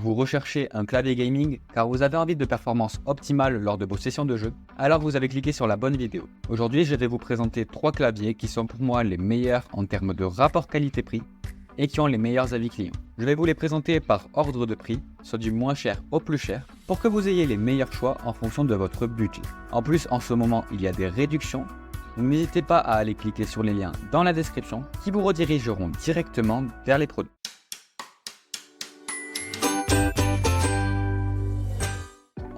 Vous recherchez un clavier gaming car vous avez envie de performance optimale lors de vos sessions de jeu? Alors vous avez cliqué sur la bonne vidéo. Aujourd'hui, je vais vous présenter 3 claviers qui sont pour moi les meilleurs en termes de rapport qualité-prix et qui ont les meilleurs avis clients. Je vais vous les présenter par ordre de prix, soit du moins cher au plus cher, pour que vous ayez les meilleurs choix en fonction de votre budget. En plus, en ce moment, il y a des réductions. Donc n'hésitez pas à aller cliquer sur les liens dans la description qui vous redirigeront directement vers les produits.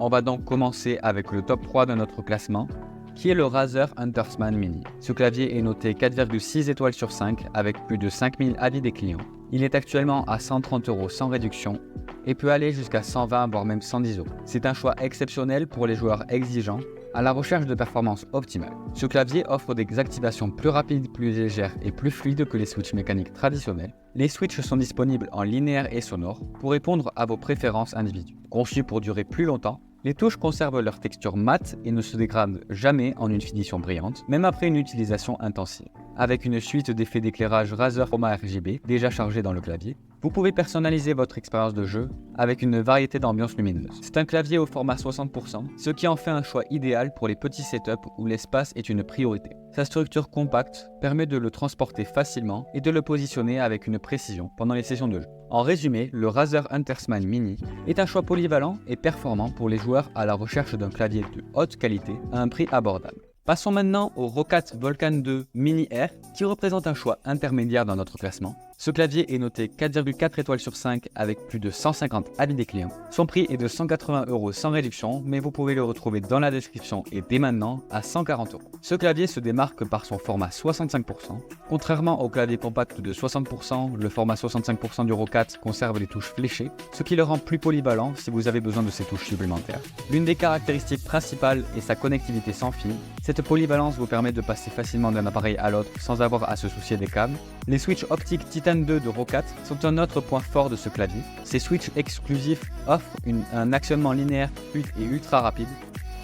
On va donc commencer avec le top 3 de notre classement, qui est le Razer Huntersman Mini. Ce clavier est noté 4,6 étoiles sur 5 avec plus de 5000 avis des clients. Il est actuellement à 130 € sans réduction et peut aller jusqu'à 120 voire même 110 €. C'est un choix exceptionnel pour les joueurs exigeants à la recherche de performances optimales. Ce clavier offre des activations plus rapides, plus légères et plus fluides que les switches mécaniques traditionnels. Les switches sont disponibles en linéaire et sonore pour répondre à vos préférences individuelles. Conçus pour durer plus longtemps, les touches conservent leur texture mate et ne se dégradent jamais en une finition brillante, même après une utilisation intensive. Avec une suite d'effets d'éclairage Razer Chroma RGB déjà chargés dans le clavier, vous pouvez personnaliser votre expérience de jeu avec une variété d'ambiances lumineuses. C'est un clavier au format 60%, ce qui en fait un choix idéal pour les petits setups où l'espace est une priorité. Sa structure compacte permet de le transporter facilement et de le positionner avec une précision pendant les sessions de jeu. En résumé, le Razer Huntersman Mini est un choix polyvalent et performant pour les joueurs à la recherche d'un clavier de haute qualité à un prix abordable. Passons maintenant au Roccat Volcan 2 Mini Air qui représente un choix intermédiaire dans notre classement. Ce clavier est noté 4,4 étoiles sur 5 avec plus de 150 avis des clients. Son prix est de 180 € sans réduction, mais vous pouvez le retrouver dans la description et dès maintenant à 140 €. Ce clavier se démarque par son format 65%. Contrairement au clavier compact de 60%, le format 65% du Roccat conserve les touches fléchées, ce qui le rend plus polyvalent si vous avez besoin de ces touches supplémentaires. L'une des caractéristiques principales est sa connectivité sans fil. Cette polyvalence vous permet de passer facilement d'un appareil à l'autre sans avoir à se soucier des câbles. Les switches optiques Titan 2 de Roccat sont un autre point fort de ce clavier. Ces switches exclusifs offrent un actionnement linéaire fluide et ultra rapide,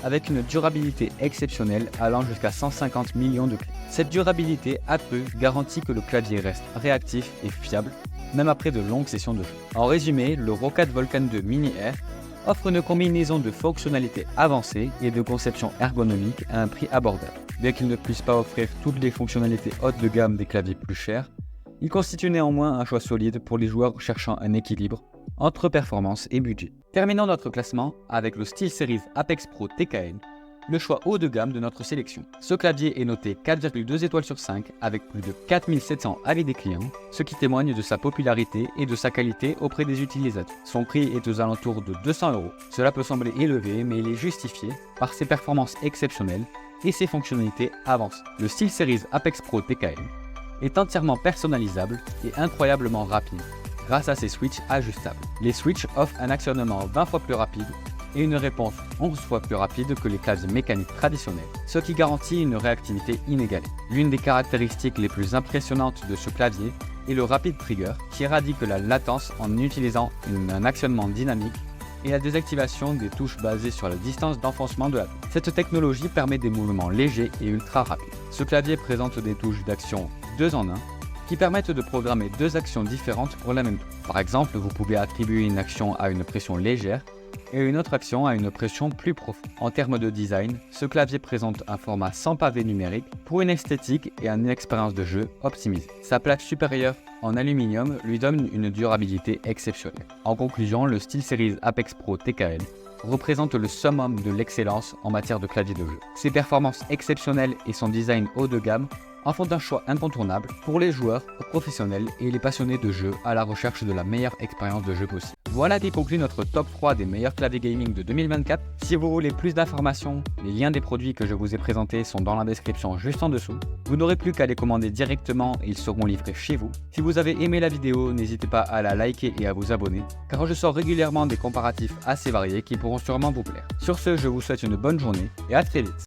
avec une durabilité exceptionnelle allant jusqu'à 150 millions de clics. Cette durabilité accrue garantit que le clavier reste réactif et fiable, même après de longues sessions de jeu. En résumé, le Roccat Volcan 2 Mini Air offre une combinaison de fonctionnalités avancées et de conception ergonomique à un prix abordable. Bien qu'il ne puisse pas offrir toutes les fonctionnalités hautes de gamme des claviers plus chers, il constitue néanmoins un choix solide pour les joueurs cherchant un équilibre entre performance et budget. Terminons notre classement avec le SteelSeries Apex Pro TKL, le choix haut de gamme de notre sélection. Ce clavier est noté 4,2 étoiles sur 5 avec plus de 4700 avis des clients, ce qui témoigne de sa popularité et de sa qualité auprès des utilisateurs. Son prix est aux alentours de 200 €. Cela peut sembler élevé, mais il est justifié par ses performances exceptionnelles et ses fonctionnalités avancées. Le SteelSeries Apex Pro TKL est entièrement personnalisable et incroyablement rapide grâce à ses switches ajustables. Les switches offrent un actionnement 20 fois plus rapide et une réponse 11 fois plus rapide que les claviers mécaniques traditionnels, ce qui garantit une réactivité inégalée. L'une des caractéristiques les plus impressionnantes de ce clavier est le rapid trigger qui éradique la latence en utilisant un actionnement dynamique et la désactivation des touches basées sur la distance d'enfoncement de la touche. Cette technologie permet des mouvements légers et ultra rapides. Ce clavier présente des touches d'action 2 en 1 qui permettent de programmer 2 actions différentes pour la même touche. Par exemple, vous pouvez attribuer une action à une pression légère et une autre action à une pression plus profonde. En termes de design, ce clavier présente un format sans pavé numérique pour une esthétique et une expérience de jeu optimisée. Sa plaque supérieure en aluminium lui donne une durabilité exceptionnelle. En conclusion, le SteelSeries Apex Pro TKL représente le summum de l'excellence en matière de clavier de jeu. Ses performances exceptionnelles et son design haut de gamme en font un choix incontournable pour les joueurs professionnels et les passionnés de jeu à la recherche de la meilleure expérience de jeu possible. Voilà qui conclut notre top 3 des meilleurs claviers gaming de 2024. Si vous voulez plus d'informations, les liens des produits que je vous ai présentés sont dans la description juste en dessous. Vous n'aurez plus qu'à les commander directement et ils seront livrés chez vous. Si vous avez aimé la vidéo, n'hésitez pas à la liker et à vous abonner, car je sors régulièrement des comparatifs assez variés qui pourront sûrement vous plaire. Sur ce, je vous souhaite une bonne journée et à très vite.